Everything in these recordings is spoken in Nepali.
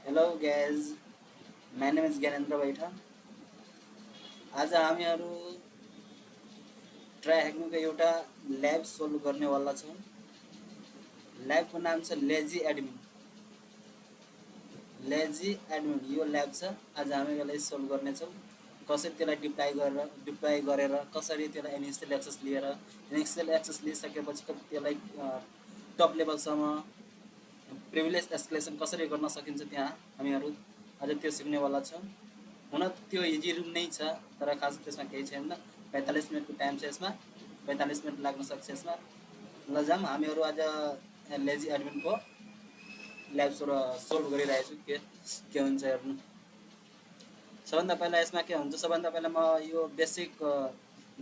Hello guys, my name is Gyanendra बैठा। आज हामीहरू ट्राई ह्याक्नुको एउटा ल्याब सोल्भ गर्नेवाला छौँ। ल्याबको नाम छ लेजी एडमिन। लेजी एडमिन यो ल्याब छ। आज हामी यसलाई सोल्भ गर्नेछौँ। कसरी त्यसलाई डिप्लोय गरेर कसरी त्यसलाई इनिसियल एक्सेस लिएर इनिसियल एक्सेस लिइसकेपछि त्यसलाई टप लेभलसम्म प्रिभिलेज एस्केलेसन कसरी गर्न सकिन्छ त्यहाँ हामीहरू आज त्यो सिक्नेवाला छौँ। हुन त्यो इजी रुम नै छ, तर खास त्यसमा केही छैन। 45 मिनटको टाइम छ यसमा, 45 मिनट लाग्न सक्छ यसमा। ल जाऊँ, हामीहरू आज लेजी एडमिनको ल्याब सोल्भ गरिरहेछु। के हुन्छ हेर्नु। सबभन्दा पहिला यसमा के हुन्छ, सबभन्दा पहिला म यो बेसिक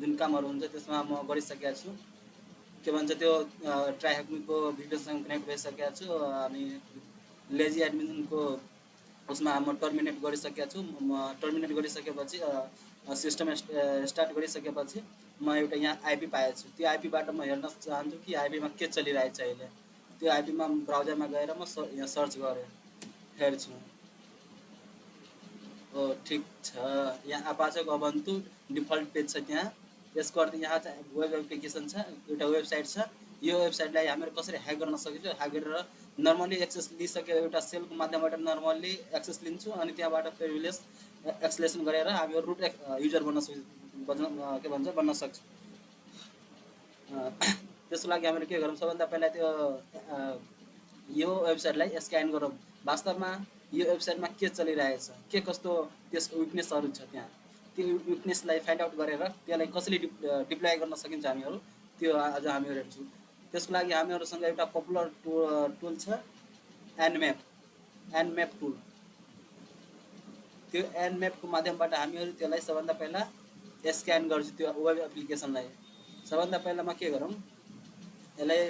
जुन कामहरू हुन्छ त्यसमा म गरिसकेको छु। के भन्छ त्यो ट्राई ह्याक्नुको भिडियोसँग कनेक्ट भइसकेको छु। अनि लेजी एडमिनको उसमा म टर्मिनेट गरिसकेको छु। टर्मिनेट गरिसकेपछि सिस्टम स्टार्ट गरिसकेपछि म एउटा यहाँ आइपी पाएको छु। त्यो आइपीबाट म हेर्न चाहन्छु कि आइपीमा के चलिरहेछ अहिले। त्यो आइपीमा ब्राउजरमा गएर म यहाँ सर्च गरेँ, हेर्छु। हो, ठिक छ। यहाँ अपाचे उबुन्टु डिफल्ट पेज छ त्यहाँ। यसको अर्थ यहाँ चाहिँ वेब एप्लिकेसन छ, एउटा वेबसाइट छ। यो वेबसाइटलाई हामीहरू कसरी ह्याक गर्न सकिन्छ, ह्याक गरेर नर्मली एक्सेस लिइसक्यो एउटा सेलको माध्यमबाट नर्मली एक्सेस लिन्छु। अनि त्यहाँबाट प्रिभिलेज एक्सलेसन गरेर हामीहरू रुट युजर बन्न सक्छु। त्यसको लागि हामीले के गरौँ, सबभन्दा पहिला त्यो यो वेबसाइटलाई स्क्यान गरौँ। वास्तवमा यो वेबसाइटमा के चलिरहेछ, के कस्तो त्यसको विकनेसहरू छ त्यहाँ, त्यो विकनेसलाई फाइन्ड आउट गरेर त्यसलाई कसरी डिप्लोय गर्न सकिन्छ हामीहरू त्यो आज हामीहरू हेर्छौँ। त्यसको लागि हामीहरूसँग एउटा पपुलर टुल छ एनम्याप टुल। त्यो एनम्यापको माध्यमबाट हामीहरू त्यसलाई सबभन्दा पहिला स्क्यान गर्छु त्यो वेब एप्लिकेसनलाई। सबभन्दा पहिला म के गरौँ, यसलाई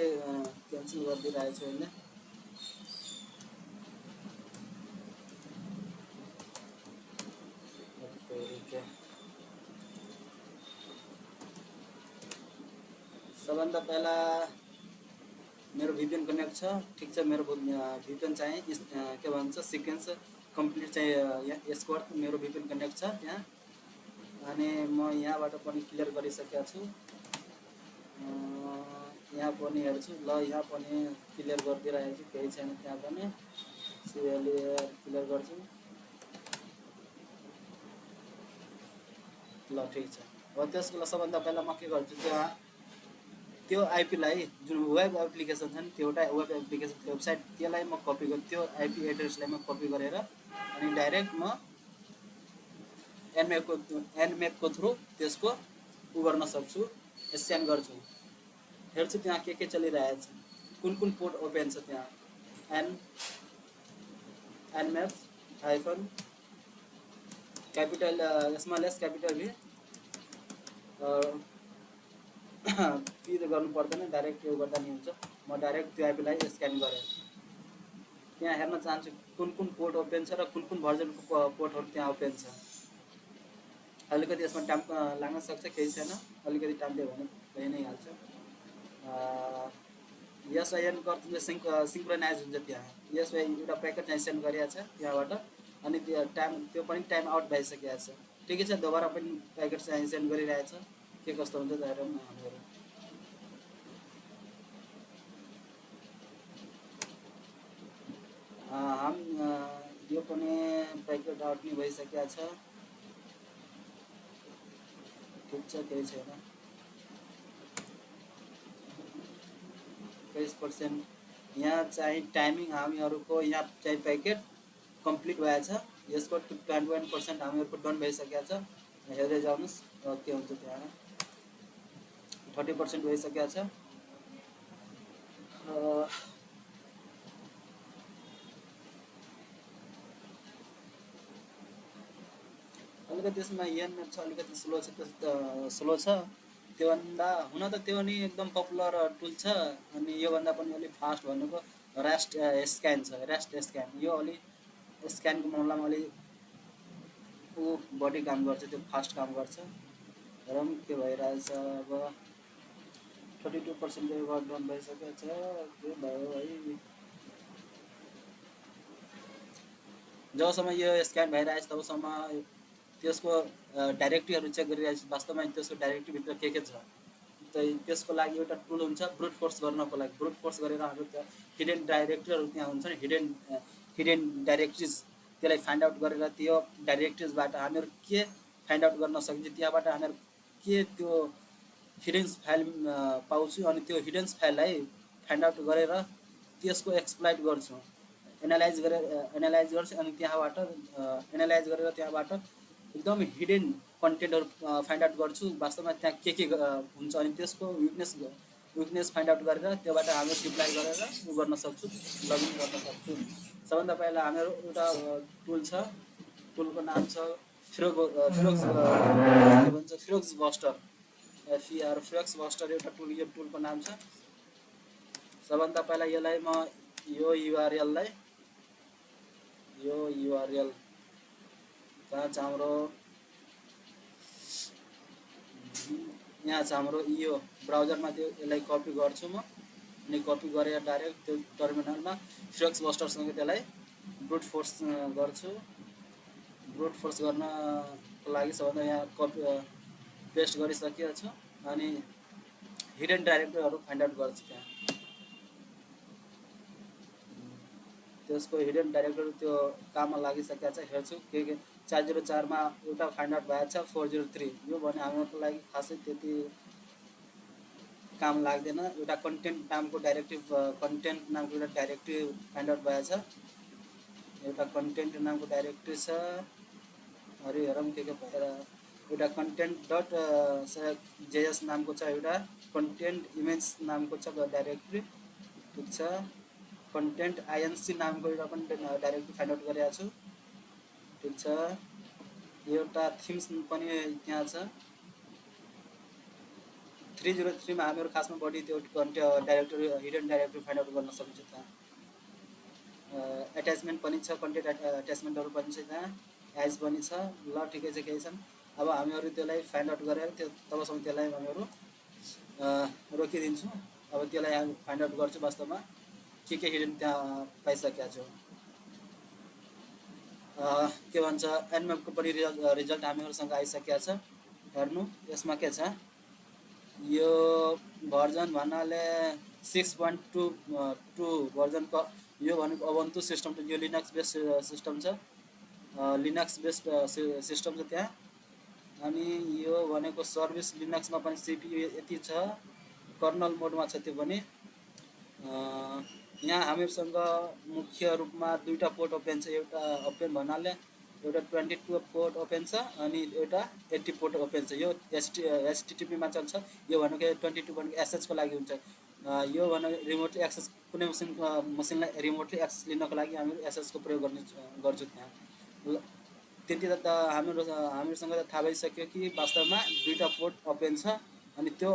क्यान्सल गरिदिइरहेको छु अहिले। सबभन्दा पहिला मेरो भिपिएन कनेक्ट छ, ठिक छ। मेरो भिपिएन चाहिँ के भन्छ सिक्वेन्स कम्प्लिट चाहिँ यसको अर्थ मेरो भिपिएन कनेक्ट छ त्यहाँ। अनि म यहाँबाट पनि क्लियर गरिसकेको छु। यहाँ पनि हेर्छु, ल यहाँ पनि क्लियर गरिदिइरहेको छु, केही छैन त्यहाँ पनि। क्लियर गर्छु, ल ठिक छ। अब त्यसको सबभन्दा पहिला म के गर्छु, त्यो आइपीलाई जुन वेब एप्लिकेसन छ नि, त्यो एउटा वेब एप्लिकेसन वेबसाइट, त्यसलाई म कपी गर्छु। त्यो आइपी एड्रेसलाई म कपी गरेर अनि डाइरेक्ट म एनम्यापको थ्रु त्यसको गर्न सक्छु, स्क्यान गर्छु। हेर्छु त्यहाँ के चलिरहेछ, कुन पोर्ट ओपन छ त्यहाँ। Nmap hyphen capital small S capital भी पी त गर्नु पर्दैन, डाइरेक्ट त्यो गर्दा नि हुन्छ। म डाइरेक्ट त्यो आइपीलाई स्क्यान गरेँ। त्यहाँ हेर्न चाहन्छु कुन पोर्ट ओपन छ र कुन भर्जनको पोर्टहरू त्यहाँ ओपन छ। अलिकति यसमा टाइम लाग्न सक्छ, केही छैन। अलिकति टाइम दियो भने भइ नै हाल्छ। एसआइएन गर्छु सिङ्क्रोनाइज हुन्छ त्यहाँ। यसमा एउटा प्याकेट चाहिँ सेन्ड गरिएको छ त्यहाँबाट। अनि त्यो पनि टाइम आउट भइसकेको छ। ठिकै छ, दोबारा पनि प्याकेट चाहिँ सेन्ड गरिरहेछ। के कस्तो हुन्छ त हेरौँ न हामीहरू। यो पनि प्याकेट आउट नै भइसकेको छ। ठिक छ, केही छैन। 21% यहाँ चाहिँ टाइमिङ हामीहरूको यहाँ चाहिँ प्याकेट कम्प्लिट भएछ। यसको 21% हामीहरूको डन भइसकेको छ। हेर्दै जानुहोस् के हुन्छ त्यहाँ। 30% भइसकेको छ। अलिकति यसमा एनम्याप छ, अलिकति स्लो छ। त्योभन्दा हुन त त्यो नि एकदम पपुलर टुल छ। अनि योभन्दा पनि अलिक फास्ट भनेको रेस्ट स्क्यान छ। रेस्ट स्क्यान यो अलिक स्क्यानको मामलामा अलिक बढी काम गर्छ, त्यो फास्ट काम गर्छ। हेरौँ के भइरहेछ अब। 32% डन भइसकेको छ। के भयो है, जबसम्म यो स्क्यान भइरहेको छ तबसम्म त्यसको डाइरेक्टरीहरू चेक गरिरहेको छ वास्तवमा त्यसको डाइरेक्टरीभित्र के छ। त्यसको लागि एउटा टुल हुन्छ ब्रुट फोर्स गर्नको लागि। ब्रुट फोर्स गरेर हाम्रो त्यहाँ हिडन डाइरेक्टरीहरू त्यहाँ हुन्छ नि, हिडन डाइरेक्टरिज, त्यसलाई फाइन्ड आउट गरेर त्यो डाइरेक्टरिजबाट हामीहरू के फाइन्ड आउट गर्न सकिन्छ, त्यहाँबाट हामीहरू के त्यो हिडन्स फाइल पाउँछु अनि त्यो हिडन्स फाइललाई फाइन्ड आउट गरेर त्यसको एक्सप्लोइट गर्छु, एनालाइज गर्छु अनि त्यहाँबाट एनालाइज गरेर त्यहाँबाट एकदम हिडन कन्टेन्टहरू फाइन्ड आउट गर्छु वास्तवमा त्यहाँ के हुन्छ अनि त्यसको विकनेस फाइन्ड आउट गरेर त्योबाट हामी डिप्लाई गरेर उ गर्न सक्छु, लगइन गर्न सक्छु। सबभन्दा पहिला हामीहरू एउटा टुल छ, टुलको नाम छ फ्रोक्स बस्टर, एफइआर फ्रोक्स बस्टर एउटा टुल, यो टुलको नाम छ। सबभन्दा पहिला यसलाई म यो युआरएल कहाँ छ हाम्रो, यहाँ छ हाम्रो यो ब्राउजरमा, त्यो यसलाई कपी गर्छु म अनि कपी गरेर डाइरेक्ट त्यो टर्मिनलमा फ्रोक्स बस्टरसँग त्यसलाई ब्रुट फोर्स गर्छु। ब्रुट फोर्स गर्नको लागि सबभन्दा यहाँ कपी पेस्ट गरिसकेको छु अनि हिडन डाइरेक्टरीहरू फाइन्ड आउट गर्छु। त्यहाँ त्यसको हिडन डाइरेक्टरी त्यो काममा लागिसकेको छ, हेर्छु के 404मा एउटा फाइन्ड आउट भएको छ 403, यो भने हाम्रो लागि खासै त्यति काम लाग्दैन। एउटा कन्टेन्ट नामको डाइरेक्टिभ, कन्टेन्ट नामको एउटा डाइरेक्टरी फाइन्ड आउट भएको छ, एउटा कन्टेन्ट नामको डाइरेक्टरी छ। अरे हेरौँ के भएर, एउटा कन्टेन्ट डट जेएस नामको छ, एउटा कन्टेन्ट इमेज नामको छ डाइरेक्टरी, ठिक छ। कन्टेन्ट आइएनसी नामको एउटा पनि डाइरेक्टरी फाइन्ड आउट गरेको छु, ठिक छ। एउटा थिम्स पनि त्यहाँ छ। 303मा हामीहरू खासमा बढी त्यो directory hidden directory find out गर्न सकिन्छ। त्यहाँ एट्याचमेन्ट पनि छ, कन्टेन्ट एट्याचमेन्टहरू पनि छ, त्यहाँ एज पनि छ। ल ठिकै छ, केही छन्। अब हामीहरू त्यसलाई फाइन्ड आउट गरेर त्यो तबसम्म त्यसलाई हामीहरू रोकिदिन्छु। अब त्यसलाई हामी फाइन्ड आउट गर्छु वास्तवमा के हिडन त्यहाँ पाइसकेको छु। के भन्छ, एनएमएफको पनि रिजल्ट हामीहरूसँग आइसकेको छ। हेर्नु यसमा के छ, यो भर्जन भन्नाले 6.2 भर्जनको, यो भनेको अबन्तु सिस्टम छ, यो लिनक्स बेस्ड सिस्टम छ, लिनक्स बेस्ड सिस्टम छ त्यहाँ। अनि यो भनेको सर्भिस लिनक्समा पनि सिपियु यति छ, कर्नल मोडमा छ त्यो पनि। यहाँ हामीहरूसँग मुख्य रूपमा दुईवटा पोर्ट ओपन छ, एउटा ओपन भन्नाले एउटा 22 पोर्ट ओपन छ अनि एउटा 80 पोर्ट ओपन छ। यो एचटिटिपीमा चल्छ। यो भनेको 22 भनेको एसएचको लागि हुन्छ। यो भनेको रिमोटली एक्सेस, कुनै मसिनलाई रिमोटली एक्सेस लिनको लागि हामीहरू एसएचको प्रयोग गर्छौँ त्यहाँ। त्यति त हामीहरूसँग त थाहा भइसक्यो कि वास्तवमा दुईवटा पोर्ट ओपन छ अनि त्यो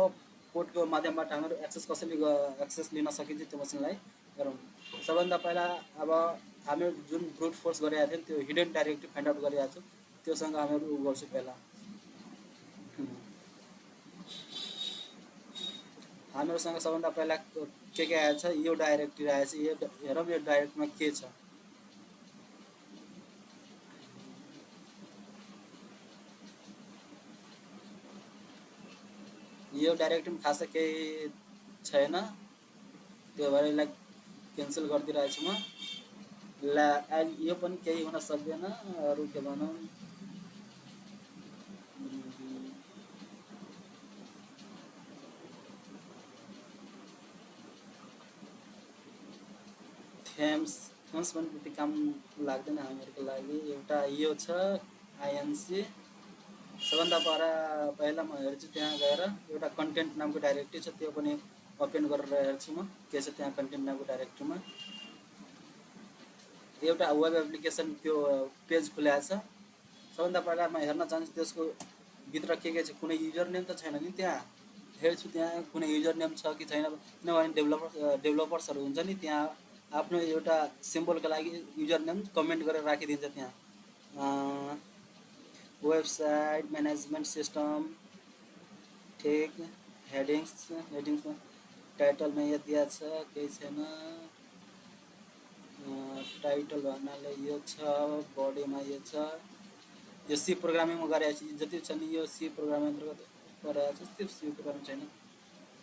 पोर्टको माध्यमबाट हामीहरू कसरी एक्सेस लिन सकिन्छ त्यो मसिनलाई गरौँ। सबभन्दा पहिला अब हामीहरू जुन ब्रुट फोर्स गरेका थियौँ त्यो हिडन डाइरेक्टरी फाइन्ड आउट गरिरहेको छु, त्योसँग हामीहरू उ गर्छु पहिला। हामीहरूसँग सबभन्दा पहिला के आएछ, यो डाइरेक्टरी आएछ। यो हेरौँ यो डाइरेक्टरीमा के छ। यो डाइरेक्टरीमा खासै केही छैन, त्यो भएर यसलाई क्यान्सल गरिदिइरहेको छु म। ला यो पनि केही हुन सक्दैन। अरू के भनौँ, थेम्स पनि त्यति काम लाग्दैन हामीहरूको लागि। एउटा यो छ आइएनसी। सबभन्दा पहिला म हेर्छु त्यहाँ गएर एउटा कन्टेन्ट नामको डाइरेक्टरी छ, त्यो पनि ओपन गरेर हेर्छु म के छ त्यहाँ कन्टेन्ट नामको डाइरेक्टरीमा। एउटा वेब एप्लिकेसन त्यो पेज खुलाएको छ। सबभन्दा पहिला म हेर्न चाहन्छु त्यसको भित्र के छ। कुनै युजर नेम त छैन नि त्यहाँ, हेर्छु त्यहाँ कुनै युजर नेम छ कि छैन, किनभने डेभलपर्सहरू हुन्छ नि त्यहाँ आफ्नो एउटा सिम्बलको लागि युजर नेम कमेन्ट गरेर राखिदिन्छ त्यहाँ। वेबसाइट म्यानेजमेन्ट सिस्टम, ठिक। हेडिङ्समा टाइटलमा यहाँ दिएको छ, केही छैन। टाइटल भन्नाले यो छ, बडीमा यो छ, यो सी प्रोग्रामिङमा गरेको छु जति छ नि यो सी प्रोग्रामिङ अन्तर्गत गरेको छु, त्यो सी प्रोग्रामिङ छैन।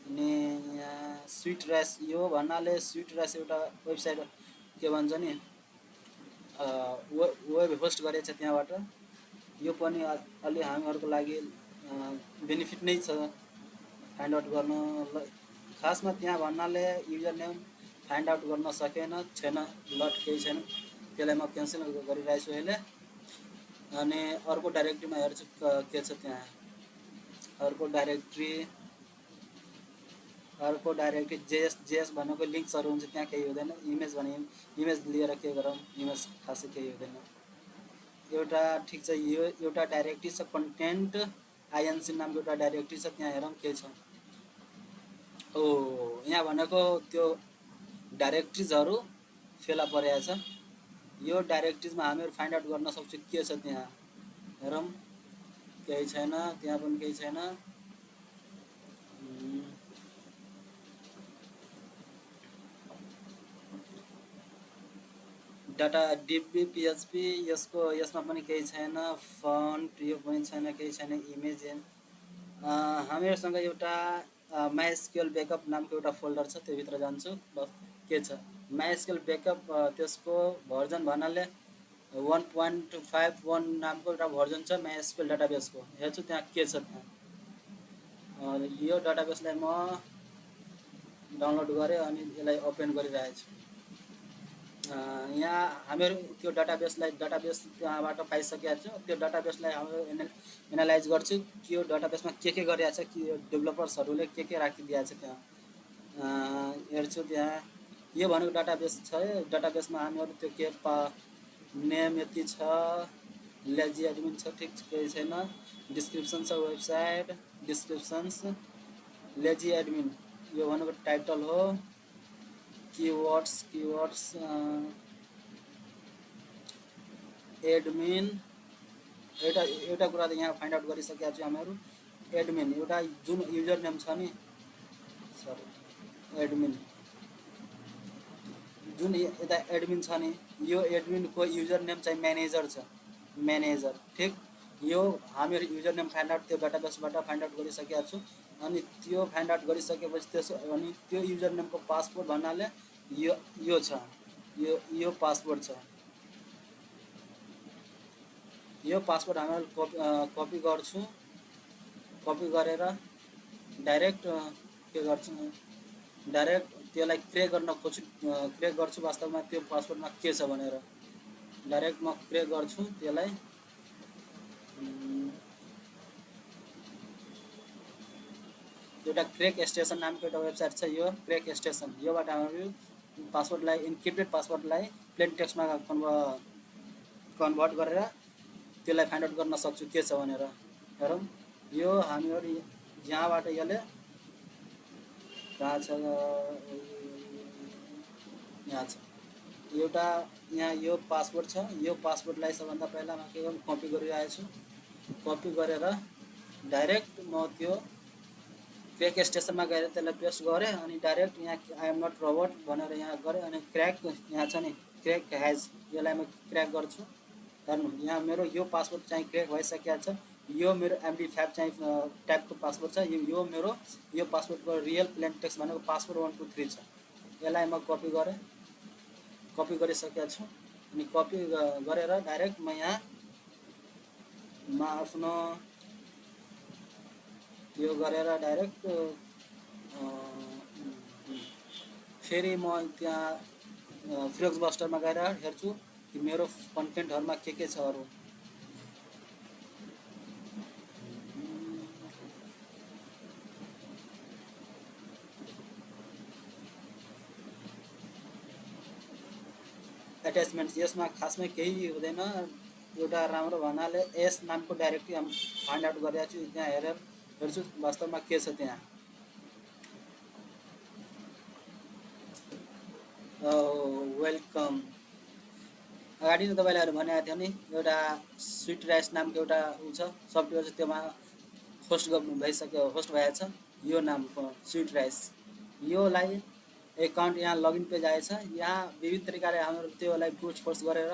अनि यहाँ स्विट ऱ्यास यो भन्नाले स्विट ऱ्यास एउटा वेबसाइट के भन्छ नि वेब होस्ट गरेको छ त्यहाँबाट। यो पनि अलि हामीहरूको लागि बेनिफिट नै छ फाइन्ड आउट गर्नु। खासमा त्यहाँ भन्नाले युजर नेम फाइन्ड आउट गर्न सकेन छैन, लट केही छैन, त्यसलाई म क्यान्सल गरिरहेको छु अहिले। अनि अर्को डाइरेक्ट्रीमा हेर्छु के छ त्यहाँ। अर्को डाइरेक्टरी जेएस भनेको लिङ्क्सहरू हुन्छ, त्यहाँ केही हुँदैन। इमेज भने इमेज लिएर के गरौँ, इमेज खासै केही हुँदैन। एउटा ठिक छ, यो एउटा डाइरेक्टरी छ कन्टेन्ट आइएनसी नामको एउटा डाइरेक्टरी छ, त्यहाँ हेरौँ के छ। ओ यहाँ भनेको त्यो डाइरेक्टरिजहरू फेला परेको छ। यो डाइरेक्टरिजमा हामीहरू फाइन्ड आउट गर्न सक्छौँ के छ त्यहाँ। हेरौँ, केही छैन, त्यहाँ पनि केही छैन। डाटा डिबी पिएचपी यसमा पनि केही छैन। फन्ट यो पनि छैन, केही छैन। इमेज हामीहरूसँग एउटा माइएसक्यूएल बेकअप नामको एउटा फोल्डर छ, त्योभित्र जान्छु। बस के छ माइएसक्यूएल बेकअप, त्यसको भर्जन भन्नाले 1.51 नामको एउटा भर्जन छ माइएसक्यूएल डाटाबेसको। हेर्छु त्यहाँ के छ त्यहाँ। यो डाटाबेसलाई म डाउनलोड गरेँ अनि यसलाई ओपन गरिरहेको छु। यहाँ हामीहरू त्यो डाटाबेस त्यहाँबाट पाइसकेका छौँ। त्यो डाटाबेसलाई हामीहरू एनालाइज गर्छु कि यो डाटाबेसमा के गरिरहेको छ, कि डेभलपर्सहरूले के राखिदिएको छ त्यहाँ। हेर्छु त्यहाँ यो भनेको डाटाबेस छ। डाटाबेसमा हामीहरू त्यो के नेम यति छ, लेजी एडमिन छ, ठिक केही छैन। डिस्क्रिप्सन छ, वेबसाइट डिस्क्रिप्सन्स, लेजी एडमिन यो भनेको टाइटल हो। कीवर्ड्स एडमिन एउटा कुरा त यहाँ फाइन्ड आउट गरिसकेका छौँ हामीहरू। एडमिन एउटा जुन युजर नेम छ नि, सरी एडमिन जुन यता एडमिन छ नि, यो एडमिनको युजर नेम चाहिँ म्यानेजर छ, म्यानेजर। ठिक, यो हामीहरू युजर नेम फाइन्ड आउट त्यो डाटाबेसबाट फाइन्ड आउट गरिसकेका छौँ। अनि त्यो फाइन्ड आउट गरिसकेपछि अनि त्यो युजर नेमको पासवर्ड भन्नाले यो छ, यो पासवर्ड छ। यो पासवर्ड हामीहरू कपी गर्छु। कपी गरेर डाइरेक्ट के गर्छु, डाइरेक्ट त्यसलाई क्र्याक गर्न खोज्छु, क्र्याक गर्छु वास्तवमा त्यो पासवर्डमा के छ भनेर। डाइरेक्ट म क्र्याक गर्छु त्यसलाई। एउटा क्र्याक स्टेसन नामको एउटा वेबसाइट छ, यो क्र्याक स्टेसन। योबाट हामीहरू पासवर्डलाई इन्क्रिप्टेड पासवर्डलाई प्लेन टेक्स्टमा कन्भर्ट गरेर त्यसलाई फाइन्ड आउट गर्न सक्छु के छ भनेर। हेरौँ, यो हामीहरू यहाँबाट यसले कहाँ छ, यहाँ छ एउटा, यहाँ यो पासवर्ड छ। यो पासवर्डलाई सबभन्दा पहिला म के गर्नु, कपी गरिरहेको छु। कपी गरेर डाइरेक्ट म त्यो क्र्याक स्टेसनमा गएर त्यसलाई पेस्ट गरेँ। अनि डाइरेक्ट यहाँ आई एम नट रोबोट भनेर यहाँ गरेँ। अनि क्र्याक यहाँ छ नि, क्र्याक हेज, यसलाई म क्र्याक गर्छु। हेर्नु, यहाँ मेरो यो पासवर्ड चाहिँ क्र्याक भइसकेको छ। यो मेरो MD5 चाहिँ टाइपको पासवर्ड छ। यो मेरो यो पासवर्डको रियल प्लेन टेक्स्ट भनेको पासवर्ड 123 छ। यसलाई म कपी गरेँ, कपी गरिसकेको छु। अनि कपी गरेर डाइरेक्ट म यहाँ आफ्नो यो गरेर डाइरेक्ट फेरि म त्यहाँ फ्लेक्स बस्टरमा गएर हेर्छु कि मेरो कन्टेन्टहरूमा के छ अरू। एट्याचमेन्ट यसमा खासमै केही हुँदैन। एउटा राम्रो भन्नाले एस नामको डाइरेक्टरी हामी फाइन्ड आउट गरेको छु। त्यहाँ हेर्छु वास्तवमा के छ त्यहाँ। वेलकम, अगाडि नै तपाईँले भनेको थियो नि एउटा स्विट राइस नामको एउटा ऊ छ सफ्टवेयर छ, त्योमा होस्ट भएको छ यो नामको स्विट राइस। योलाई एकाउन्ट यहाँ लगइन पेज आएछ। यहाँ विभिन्न तरिकाले हामीहरू त्योलाई ब्रुट फोर्स गरेर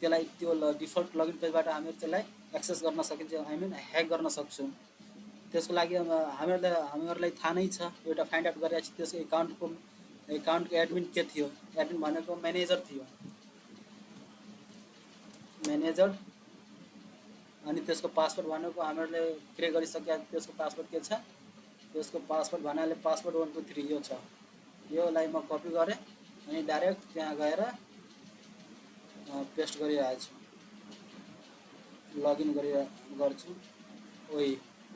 त्यसलाई त्यो डिफल्ट लगइन पेजबाट हामीहरू त्यसलाई एक्सेस गर्न सकिन्छ, आई मिन ह्याक गर्न सक्छौँ। त्यसको लागि हामीहरूलाई थाहा नै छ, एउटा फाइन्ड आउट गरेको छ त्यसको एकाउन्टको एडमिन के थियो। एडमिन भनेको म्यानेजर थियो, म्यानेजर। अनि त्यसको पासवर्ड भनेको हामीहरूले क्रिएट गरिसकेका, त्यसको पासवर्ड के छ, त्यसको पासवर्ड भन्नाले पासवर्ड 1 2 3 यो छ। योलाई म कपी गरेँ अनि डाइरेक्ट त्यहाँ गएर पेस्ट गरिरहेको छु, लगइन गर्छु।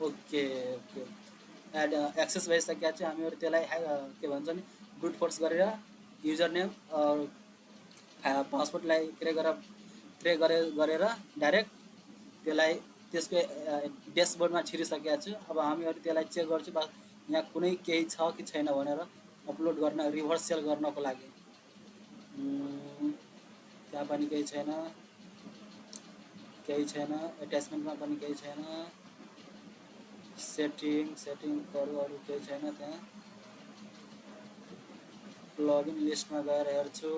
ओके ओके एक्सेस भइसकेको छ। हामीहरू त्यसलाई के भन्छ नि ब्रुट फोर्स गरेर युजर नेम पासवर्डलाई क्रिएट गरेर डाइरेक्ट त्यसलाई त्यसको ड्यासबोर्डमा छिरिसकेको छु। अब हामीहरू त्यसलाई चेक गर्छु बस यहाँ कुनै केही छ कि छैन भनेर अपलोड गर्न, रिभर्स सेल गर्नको लागि। त्यहाँ पनि केही छैन, एट्याचमेन्टमा पनि केही छैन, सेटिङहरू अरू केही छैन। त्यहाँ लगइन लिस्टमा गएर हेर्छु,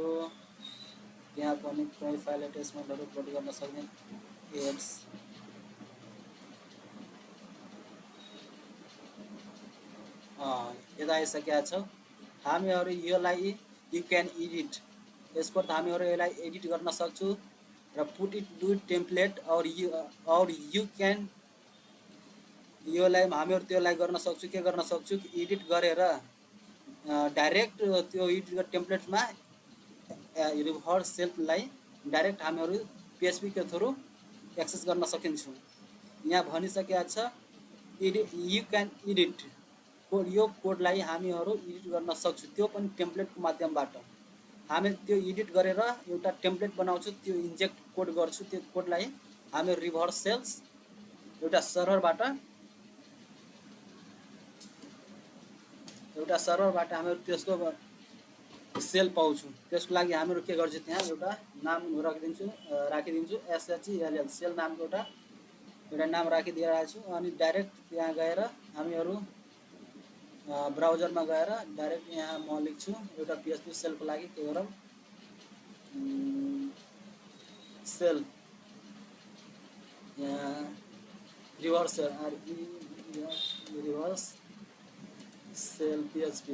त्यहाँ पनि कुनै फाइल एट्याचमेन्टहरू अपलोड गर्न सक्ने एड्स यता आइसकेका छौँ। हामीहरू योलाई यु क्यान एडिट, यसको हामीहरू यसलाई एडिट गर्न सक्छु र पुट इट डु टेम्प्लेट और यु क्यान योलाई हामीहरू त्यसलाई गर्न सक्छु, के गर्न सक्छु कि एडिट गरेर डाइरेक्ट त्यो एडिट टेम्प्लेटमा रिभर्स सेललाई डाइरेक्ट हामीहरू PHP को थ्रु एक्सेस गर्न सकिन्छौँ। यहाँ भनिसकेको छ यु क्यान एडिट कोड, यो कोडलाई हामीहरू एडिट गर्न सक्छौँ, त्यो पनि टेम्प्लेटको माध्यमबाट। हामी त्यो एडिट गरेर एउटा टेम्प्लेट बनाउँछु, त्यो इन्जेक्ट कोड गर्छु, त्यो कोडलाई हामीहरू रिभर्स सेल्स एउटा सर्भरबाट हामीहरू त्यसको सेल पाउँछौँ। त्यसको लागि हामीहरू के गर्छौँ, त्यहाँ एउटा नाम राखिदिन्छु SHELL सेल नामको एउटा नाम राखिदिइरहेको छु। अनि डाइरेक्ट त्यहाँ गएर हामीहरू ब्राउजरमा गएर डाइरेक्ट यहाँ म लेख्छु एउटा PHP सेलको लागि के गरौँ, सेल यहाँ रिभर्स सेल PHP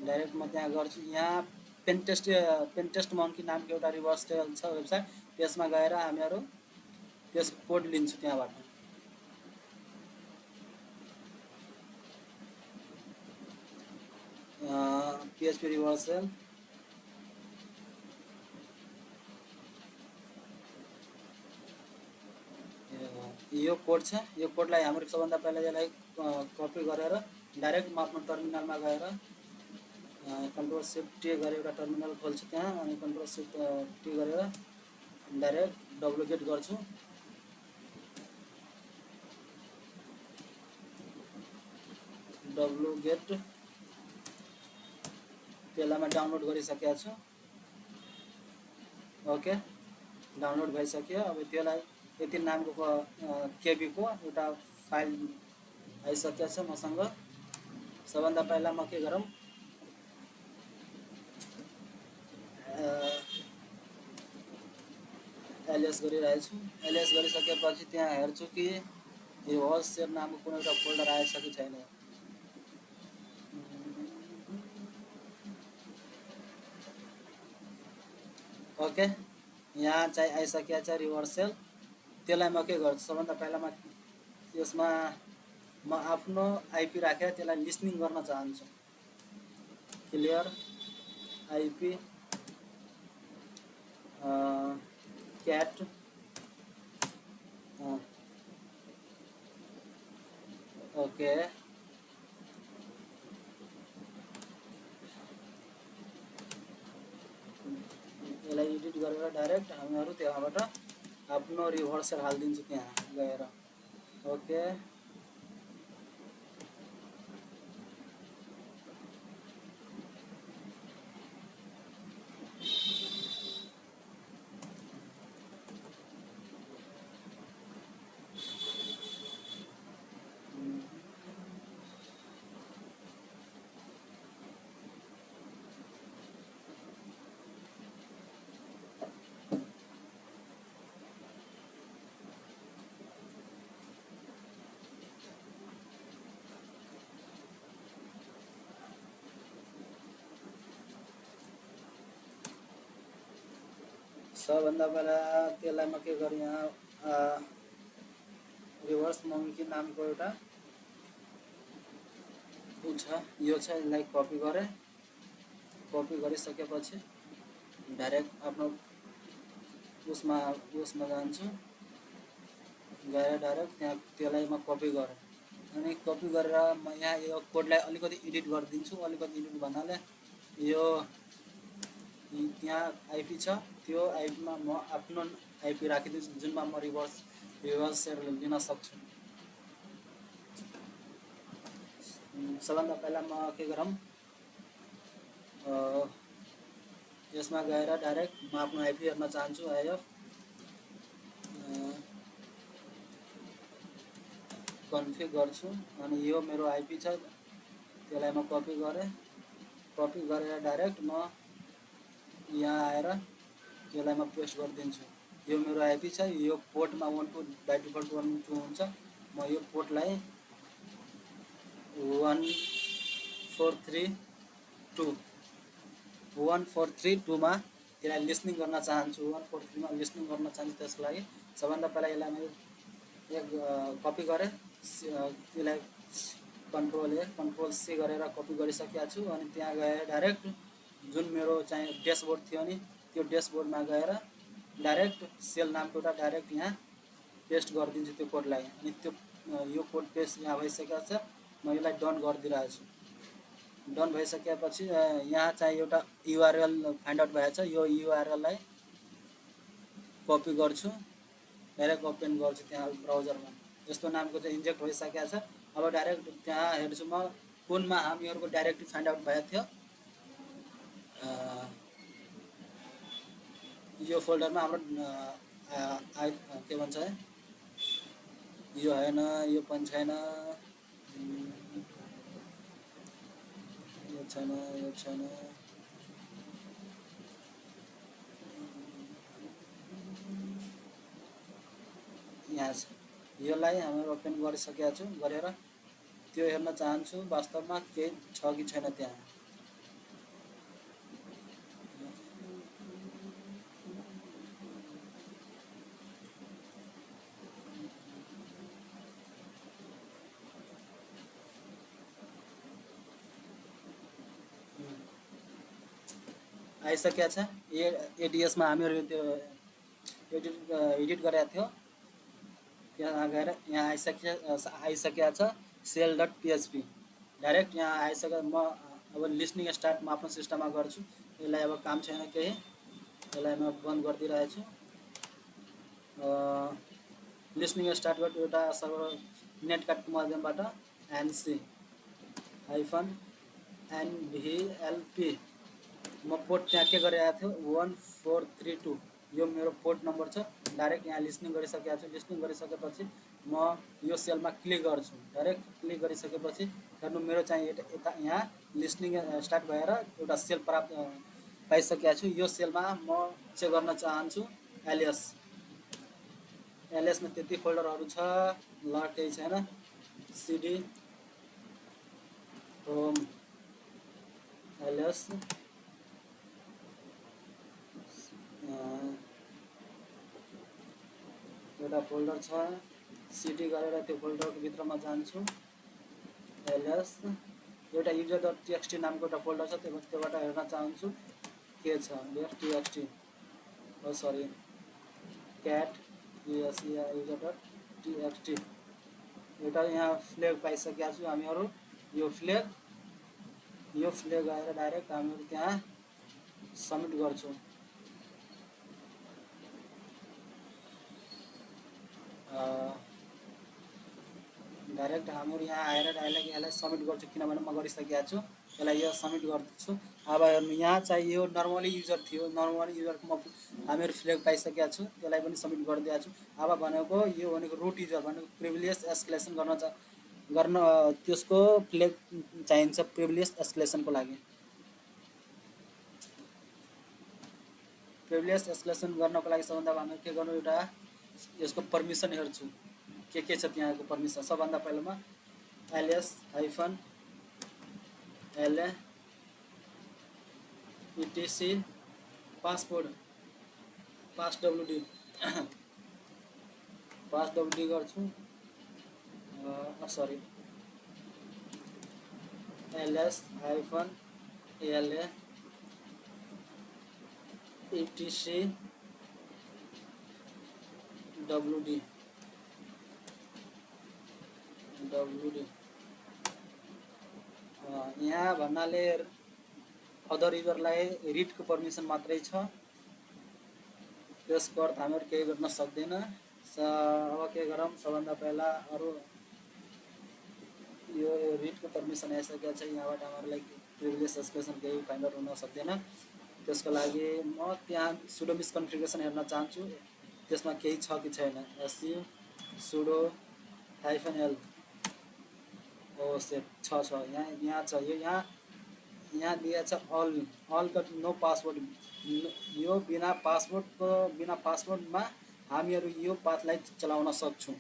डाइरेक्ट म त्यहाँ गर्छु। यहाँ पेनटेस्ट मङ्की नामको एउटा रिभर्स सेल छ वेबसाइट, त्यसमा गएर हामीहरू त्यसको कोड लिन्छु त्यहाँबाट। PHP रिभर्स सेल यो कोड छ, यो कोडलाई हाम्रो सबभन्दा पहिला यसलाई कपी गरेर डाइरेक्ट म आफ्नो टर्मिनलमा गएर Ctrl+Shift+T गरेर एउटा टर्मिनल खोल्छु त्यहाँ, अनि Ctrl+Shift+T गरेर डाइरेक्ट डुप्लिकेट गर्छु। डुप्लिकेट त्यसलाई म डाउनलोड गरिसकेको छु। ओके डाउनलोड भइसक्यो। अब त्यसलाई यति नामको KB को एउटा फाइल आइसकेको छ मसँग। सबभन्दा पहिला म के गरौँ, एलियास गरिरहेको छु। एलियास गरिसकेपछि त्यहाँ हेर्छु कि रिभर्स सेल नामको कुनै एउटा फोल्डर आएछ कि छैन। ओके यहाँ चाहिँ आइसकेको छ रिभर्स सेल। त्यसलाई म के गर्छु, सबभन्दा पहिला म त्यसमा म आफ्नो IP राखेर त्यसलाई लिसनिङ गर्न चाहन्छु। क्लियर IP क्याट ओके यसलाई एडिट गरेर डाइरेक्ट हामीहरू त्यहाँबाट आफ्नो रिभर्स सेल हालिदिन्छु त्यहाँ गएर। ओके सबभन्दा पहिला त्यसलाई म के गरेँ, यहाँ रिभर्स मङ्की नामको एउटा ऊ छ, यो छ, यसलाई कपी गरेँ। कपी गरिसकेपछि डाइरेक्ट आफ्नो उसमा जान्छु, गएर डाइरेक्ट त्यहाँ त्यसलाई म कपी गरेँ। अनि कपी गरेर म यहाँ यो कोडलाई अलिकति एडिट गरिदिन्छु। अलिकति एडिट भन्नाले यो त्यहाँ आइपी छ, त्यो आइपीमा म आफ्नो आइपी राखिदिन्छु, जुनमा म रिभर्स सेयर लिन सक्छु। सबभन्दा पहिला म के गरौँ, यसमा गएर डाइरेक्ट म आफ्नो आइपी हेर्न चाहन्छु। आइएफ कन्फिग गर्छु अनि यो मेरो आइपी छ, त्यसलाई म कपी गरेँ। कपी गरेर डाइरेक्ट म यहाँ आएर त्यसलाई म पेस्ट गरिदिन्छु। यो मेरो आइपी छ, यो पोर्टमा 12 बाई डिफल्ट 12 हुन्छ। म यो पोर्टलाई 1432 मा त्यसलाई लिसनिङ गर्न चाहन्छु। 143 मा लिसनिङ गर्न चाहन्छु। त्यसको लागि सबभन्दा पहिला यसलाई मैले एक कपी गरेँ, त्यसलाई कन्ट्रोल सी गरेर कपी गरिसकेको छु। अनि त्यहाँ गएर डाइरेक्ट जुन मेरो चाहिँ ड्यासबोर्ड थियो नि, त्यो ड्यासबोर्डमा गएर डाइरेक्ट सेल नामको एउटा डाइरेक्ट यहाँ पेस्ट गरिदिन्छु त्यो कोडलाई। अनि त्यो यो कोड पेस्ट यहाँ भइसकेको छ। म यसलाई डन गरिदिइरहेको छु। डन भइसकेपछि यहाँ चाहिँ एउटा युआरएल फाइन्ड आउट भएको छ। यो युआरएललाई कपी गर्छु, डाइरेक्ट ओपन गर्छु त्यहाँ ब्राउजरमा। यस्तो नामको चाहिँ इन्जेक्ट भइसकेको छ। अब डाइरेक्ट त्यहाँ हेर्छु म कुनमा हामीहरूको डाइरेक्टली फाइन्ड आउट भएको थियो। यो फोल्डरमा हाम्रो के भन्छ है, यो होइन, यो पनि छैन, यो छैन, यो छैन, यहाँ छ। यसलाई हामी ओपन गरिसकेका छौँ। गरेर त्यो हेर्न चाहन्छु वास्तवमा केही छ कि छैन त्यहाँ। आइसकेको छ। एडिएसमा हामीहरू त्यो एडिट गरेको थियो, त्यहाँ गएर यहाँ आइसकेको छ सेल.php। डाइरेक्ट यहाँ आइसक्यो। म अब लिसनिङ स्टार्ट म आफ्नो सिस्टममा गर्छु। यसलाई अब काम छैन केही, यसलाई म बन्द गरिदिइरहेको छु। लिसनिङ स्टार्ट गर्छु एउटा सर्भर नेटकार्टको माध्यमबाट NC-NVLP। म पोर्ट त्यहाँ के गरिरहेको थियो 1432, यो मेरो पोर्ट नम्बर छ। डाइरेक्ट यहाँ लिसनिङ गरिसकेको छु। लिसनिङ गरिसकेपछि म यो सेलमा क्लिक गर्छु। डाइरेक्ट क्लिक गरिसकेपछि हेर्नु मेरो चाहिँ यता यहाँ लिसनिङ स्टार्ट भएर एउटा सेल प्राप्त पाइसकेको छु। यो सेलमा म चेक गर्न चाहन्छु एलएसमा त्यति फोल्डरहरू छ, ल केही छैन। सिडी होम एलएस एउटा फोल्डर छ। सिडी गरेर त्यो फोल्डरको भित्रमा जान्छु। एलएस एउटा user.txt नामको एउटा फोल्डर छ, त्योबाट हेर्न चाहन्छु के छ। txt सरी क्याट user.txt एउटा यहाँ फ्ल्याग पाइसकेका छु हामीहरू। यो फ्ल्याग आएर डाइरेक्ट हामीहरू त्यहाँ सबमिट गर्छौँ। डाइरेक्ट हामीहरू यहाँ आएर डाइरेक्ट यसलाई सबमिट गर्छु, किनभने म गरिसकेको छु। यसलाई यो सबमिट गर्छु। अब हेर्नु यहाँ चाहिँ यो नर्मली युजर थियो। नर्मली युजरको म हामीहरू फ्ल्याग पाइसकेको छु, त्यसलाई पनि सबमिट गरिदिएको छु। अब भनेको यो भनेको रुट युजर भनेको प्रिभिलेज एस्केलेसन गर्न त्यसको फ्ल्याग चाहिन्छ प्रिभिलेज एस्केलेसनको लागि। प्रिभिलेज एस्केलेसन गर्नको लागि सबभन्दा हामी के गर्नु, एउटा यसको पर्मिसन हेर्छु के छ त्यहाँको पर्मिसन। सबभन्दा पहिला म ls-la etc password passwd passwd गर्छु sorry LS hyphen LA etc WD WD यहाँ भन्नाले अदर युजरलाई रिडको पर्मिसन मात्रै छ, त्यसको अर्थ हामीहरू केही गर्न सक्दैन। अब के गरौँ, सबभन्दा पहिला अरू यो रिडको पर्मिसन आइसकेको छ, यहाँबाट हामीहरूलाई प्रिभिलेज एस्केलेसन केही फाइन्ड आउट हुन सक्दैन। त्यसको लागि म त्यहाँ सुडो मिसकन्फिगरेसन हेर्न चाहन्छु, त्यसमा केही छ कि छैन। Su sudo hyphen L set छ यहाँ छ, यो यहाँ दिएछ अल डट नो पासवर्ड। यो बिना पासवर्डमा हामीहरू यो पाथलाई चलाउन सक्छौँ।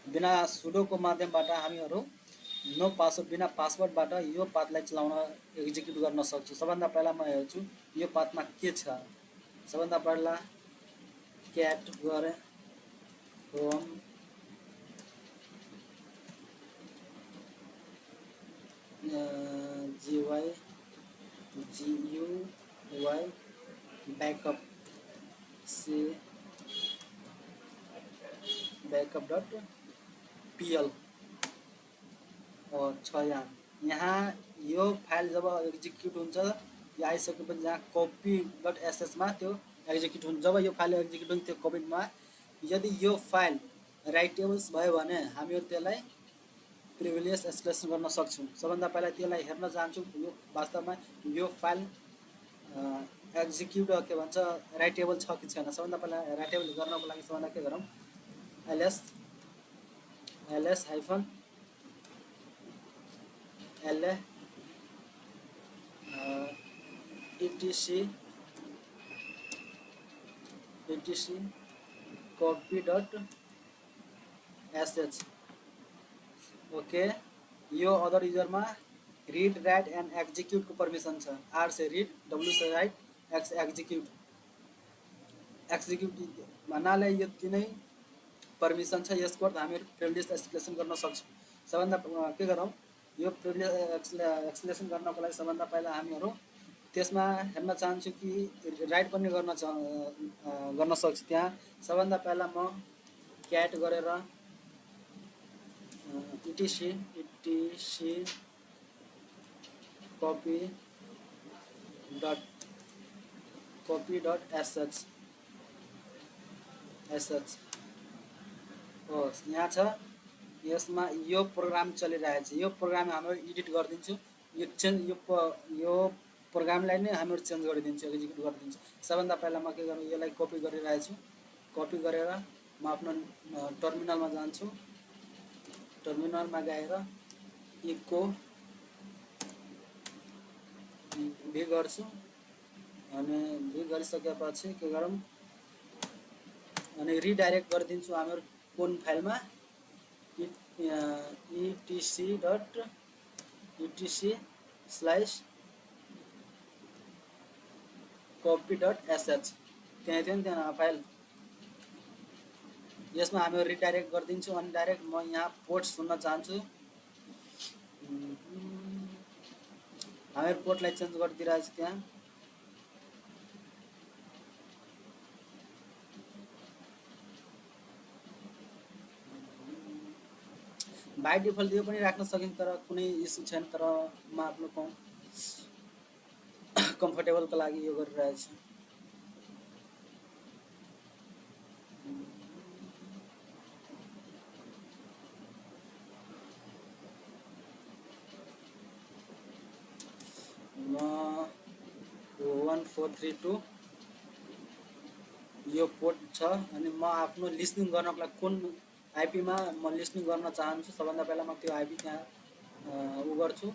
बिना सुडोको माध्यमबाट हामीहरू नो पासवर्ड बिना पासवर्डबाट यो पाथलाई चलाउन एक्जिक्युट गर्न सक्छौँ। सबभन्दा पहिला म हेर्छु यो पाथमा के छ। सबभन्दा पहिला क्याट गरे होम GUI बैकअप से backup.pl और छ यहाँ यो फाइल जब एक्जिक्युट हुन्छ यो आइसकेपछि यहाँ copy.sh मा त्यो एक्जिक्युट हुन्छ। जब यो फाइल एक्जिक्युट हुन्छ त्यो कपीमा यदि यो फाइल राइटेबल्स भयो भने हामीहरू त्यसलाई प्रिभिलेज एस्केलेसन गर्न सक्छौँ। सबभन्दा पहिला त्यसलाई हेर्न चाहन्छु यो वास्तवमा यो फाइल एक्जिक्युट के भन्छ राइटेबल छ कि छैन। सबभन्दा पहिला राइटेबल गर्नको लागि सबभन्दा के गरौँ, LS hyphen LA etc copy.sh okay. यो अदर युजरमा रिड राइट एन्ड एक्जिक्युटको पर्मिसन छ। आर से रिड, डब्लु से राइट, एक्स एक्जिक्युट भन्नाले यो तिनै पर्मिसन छ। यसको अर्थ हामीहरू प्रिभिलेज एस्केलेसन गर्न सक्छौँ। सबभन्दा के गरौँ, यो प्रिभिलेज एस्केलेसन गर्नको लागि सबभन्दा पहिला हामीहरू त्यसमा हेर्न चाहन्छु कि राइट पनि गर्न सक्छु। त्यहाँ सबभन्दा पहिला म क्याट गरेर इटिसी copy.sh यहाँ छ। यसमा यो प्रोग्राम चलिरहेछ। यो प्रोग्राम हामीहरू एडिट गरिदिन्छु। यो प्रोग्रामलाई नै हामीहरू चेन्ज गरिदिन्छु, एक्जिक्युट गरिदिन्छु। सबभन्दा पहिला म के गर्नु, यसलाई कपी गरिरहेछु। कपी गरेर म आफ्नो टर्मिनलमा जान्छु। टर्मिनलमा गएर इको भी गर्छु अनि भी गरिसकेपछि के गरौँ, अनि रिडाइरेक्ट गरिदिन्छु हामीहरू कुन फाइलमा, etc/copy.sh त्यहाँ थियो नि त्यहाँ फाइल। यसमा हामीहरू रिडाइरेक्ट गरिदिन्छु अनि डाइरेक्ट म यहाँ पोर्ट सुन्न चाहन्छु। हामीहरू पोर्टलाई चेन्ज गरिदिइरहेको छु। त्यहाँ बाई डिफल्ट यो पनि राख्न सकिन्छ, तर कुनै इस्यु छैन। तर म आफ्नो कम्फर्टेबलको लागि यो गरिरहेको छु। म 1432 यो पोर्ट छ अनि म आफ्नो लिसनिङ गर्नको लागि कुन आइपीमा म लिसनिङ गर्न चाहन्छु। सबभन्दा पहिला म त्यो आइपी त्यहाँ गर्छु,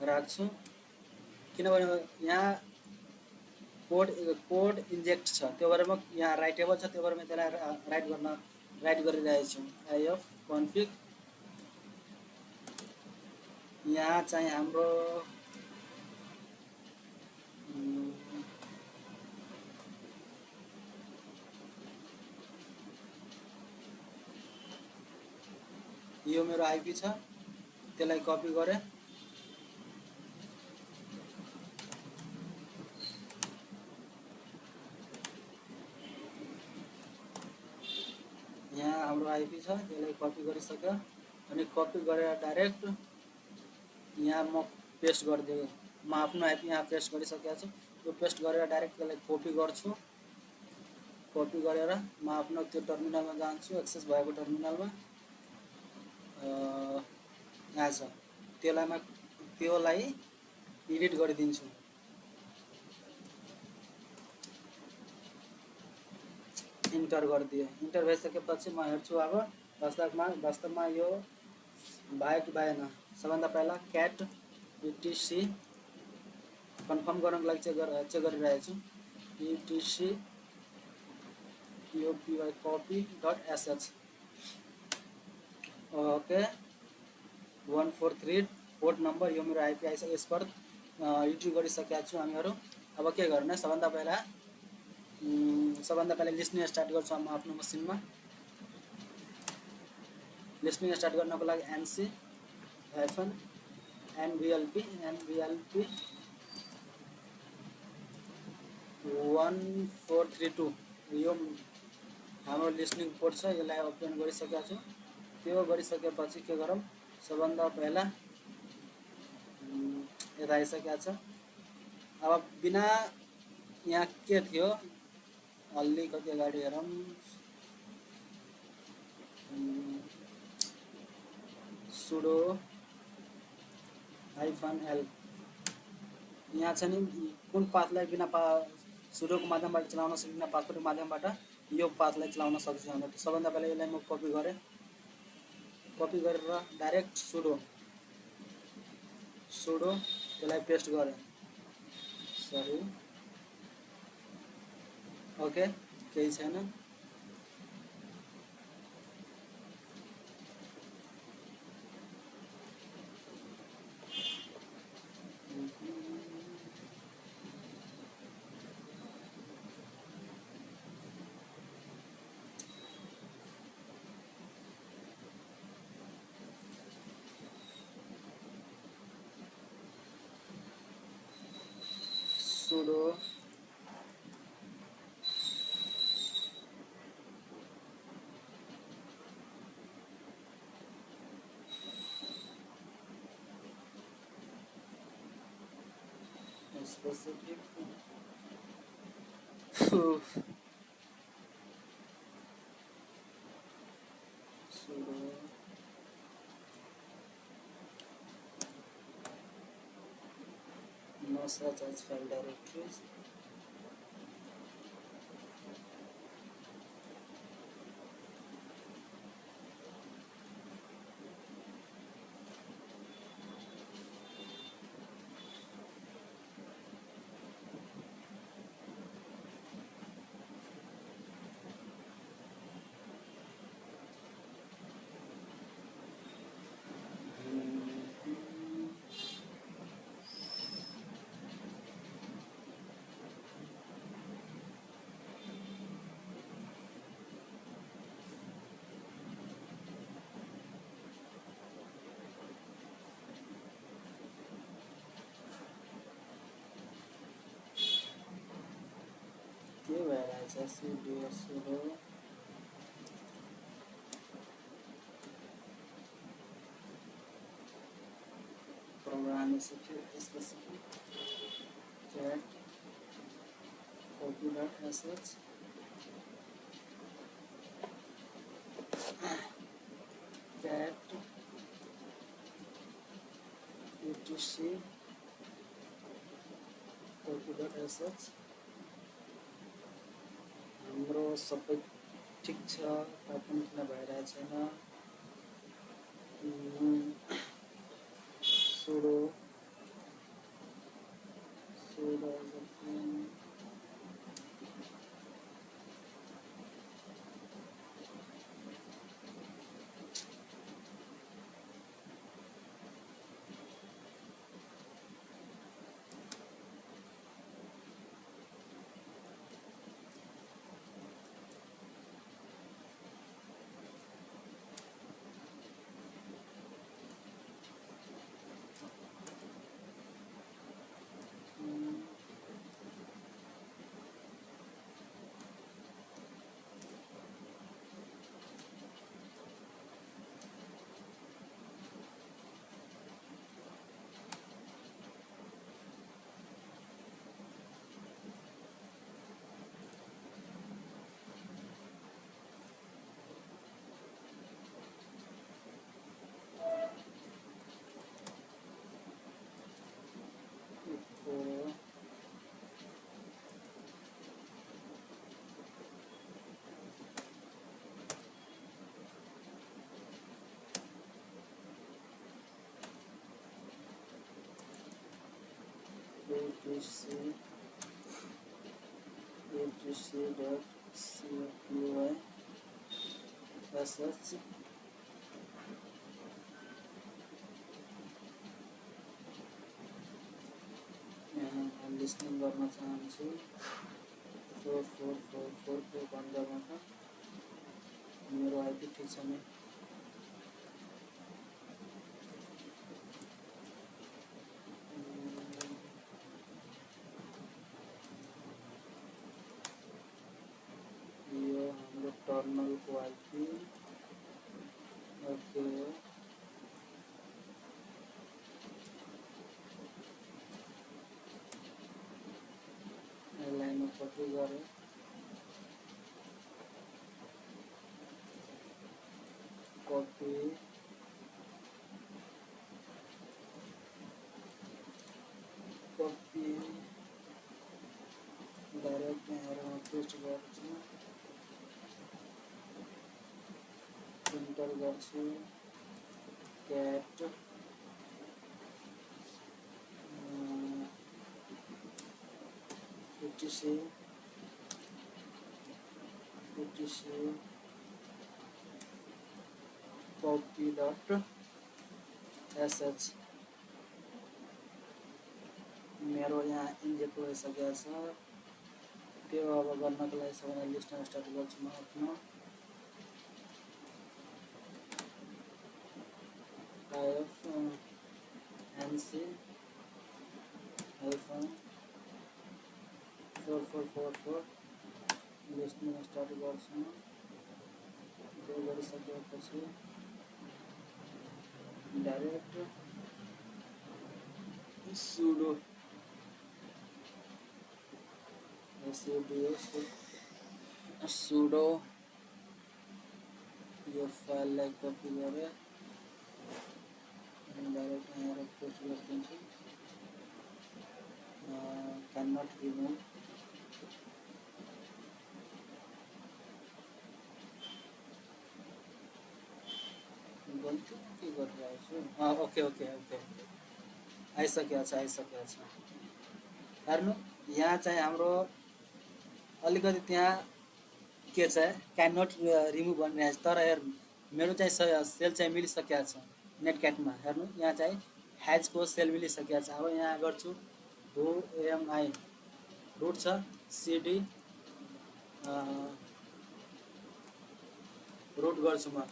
राख्छु, किनभने यहाँ कोड इन्जेक्ट छ। त्यो भएर म यहाँ राइटेबल छ, त्यो भएर म त्यसलाई राइट गरिरहेको छु। आइएफ कन्फिग यहाँ चाहिँ हाम्रो उम्, यो मेरो आइपी छ, त्यसलाई कपी गरेँ। यहाँ हाम्रो आइपी छ, त्यसलाई कपी गरिसक्यो। अनि कपी गरेर डाइरेक्ट यहाँ म पेस्ट गरिदिएँ। म आफ्नो आइपी यहाँ पेस्ट गरिसकेको छु। यो पेस्ट गरेर डाइरेक्ट त्यसलाई कपी गर्छु। कपी गरेर म आफ्नो त्यो टर्मिनलमा जान्छु, एक्सेस भएको टर्मिनलमा यहाँ छ, त्यसलाई एडिट गरिदिन्छु। इन्टर गरिदिएँ। इन्टर भइसकेपछि म हेर्छु अब वास्तवमा यो भयो कि भएन। सबभन्दा पहिला क्याट इटिसी कन्फर्म गर्नको लागि चेक गरिरहेको छु। इटिसी योपिवाई copy dot SH okay 143 port number, यो मेरो आइपी आइसक्यो। यसपर रिट्रिभ गरिसकेका छु हामीहरू। अब के गर्ने, सबभन्दा पहिला लिस्निङ स्टार्ट गर्छु म आफ्नो मसिनमा। लिस्निङ स्टार्ट गर्नको लागि एनसी -nvlp 1432 यो हाम्रो लिस्निङ पोर्ट छ। यसलाई ओपन गरिसकेका छु। त्यो गरिसकेपछि के गरौँ, सबभन्दा पहिला यता आइसकेका छ। अब बिना यहाँ के थियो, अलिकति अगाडि हेरौँ। सुडो -l यहाँ छ नि, कुन पाथलाई बिना सुडोको माध्यमबाट चलाउन सकिन्न, पाथको माध्यमबाट यो पाथलाई चलाउन सक्छु हामीले। सबभन्दा पहिला यसलाई म कपी गरेँ। कपी गरेर डाइरेक्ट सुडो त्यसलाई पेस्ट गरेँ। सरी, ओके, केही छैन। Sudo specific sudo no such as file directories. के भइरहेछ, sudo program specific cat copy.sh cat etc copy.sh हाम्रो सबै ठिक छ, तापनि किन भइरहेको छैन। सुडो etc.cpy.sh लिसनिङ गर्न चाहन्छु 4444 को भन्दाबाट मेरो आइपी ठिक छ नि यो हाम्रो टर्मिनल को आइपी ओके लाइन में कॉपी करें कॉपी कॉपी डायरेक्ट यहाँ पेस्ट गर्छु एंटर गर्छु कैट etc copy.sh मेरो यहाँ इन्जेक्ट भइसकेको छ त्यो अब गर्नको लागि सबैलाई लिस्टमा स्टार्ट गर्छु म आफ्नो IFNC हाइफन 4444 लिस्टमा स्टार्ट गर्छु त्यो गरिसकेपछि डाइरेक्ट sudo sudo यो फाइललाई कपी गरेर डाइरेक्ट यहाँ पेस्ट गरिदिन्छु क्यान नट रिमुभ गल्ती के गरिरहेको छु ओके ओके ओके आइसकेको छ हेर्नु यहाँ चाहिँ हाम्रो अलिकति त्यहाँ के छ क्यान नट रिमुभ भनिरहेको छ तर हेर्नु मेरो चाहिँ सेल चाहिँ मिलिसकेको छ नेटक्याटमा हेर्नु यहाँ चाहिँ ह्याजको सेल मिलिसकेको छ अब यहाँ गर्छु एमआई रुट छ सिडी रुट गर्छु म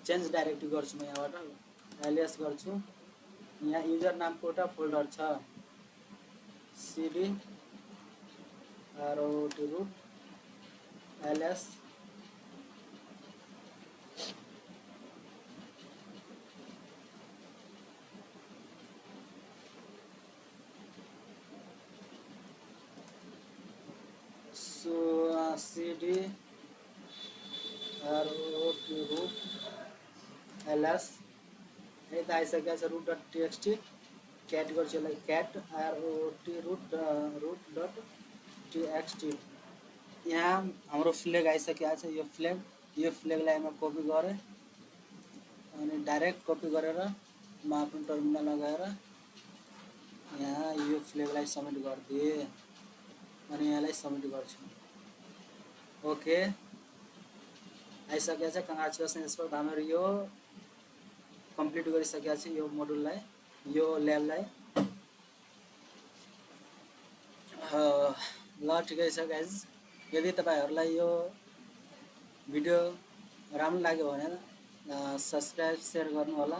चेन्ज डाइरेक्टली गर्छु म यहाँबाट एलिएस गर्छु यहाँ युजर नामको एउटा फोल्डर छ CD rot root LS CD rot root LS यता आइसकेको छ रुट डट टीएक्सटी क्याट गर्छु यसलाई cat ROT root dot TXT यहाँ हाम्रो फ्ल्याग आइसकेको छ यो फ्ल्यागलाई म कपी गरेँ अनि डाइरेक्ट कपी गरेर म आफ्नो टर्मिनलमा गएर यहाँ यो फ्ल्यागलाई सबमिट गरिदिएँ अनि यसलाई सबमिट गर्छु ओके आइसकेको छ कङ्ग्रेचुलेसन यसबाट हाम्रो यो कम्प्लिट गरिसकेको छु यो मोडुललाई यो ल्याबलाई ल ठिकै छ गाइज यदि तपाईहरुलाई यो भिडियो राम्रो लाग्यो भने सब्स्क्राइब शेयर गर्नु होला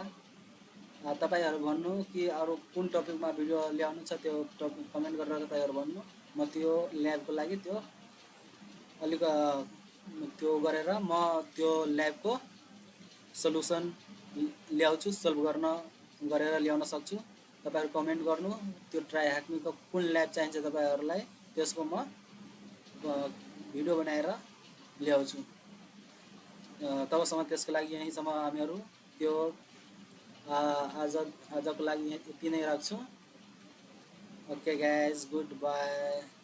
तपाईहरु भन्नु कि अरु कुन टपिकमा भिडियो ल्याउनु छ त्यो टपिक कमेन्ट गरेर तपाईहरु भन्नु म त्यो ल्याबको लागि त्यो अलिक त्यो गरेर म त्यो ल्याबको सल्युसन ल्याउँछु सल्भ गर्न गरेर ल्याउन सक्छु तपाईहरु कमेन्ट गर्नु त्यो ट्राई ह्याकमीको कुन ल्याब चाहिन्छ तपाईहरुलाई त्यसको म भिडियो बनाएर ल्याउँछु तबसम्म त्यसको लागि यहीसम्म हामीहरु त्यो आजको लागि यति नै राख्छु ओके गाइज गुड बाय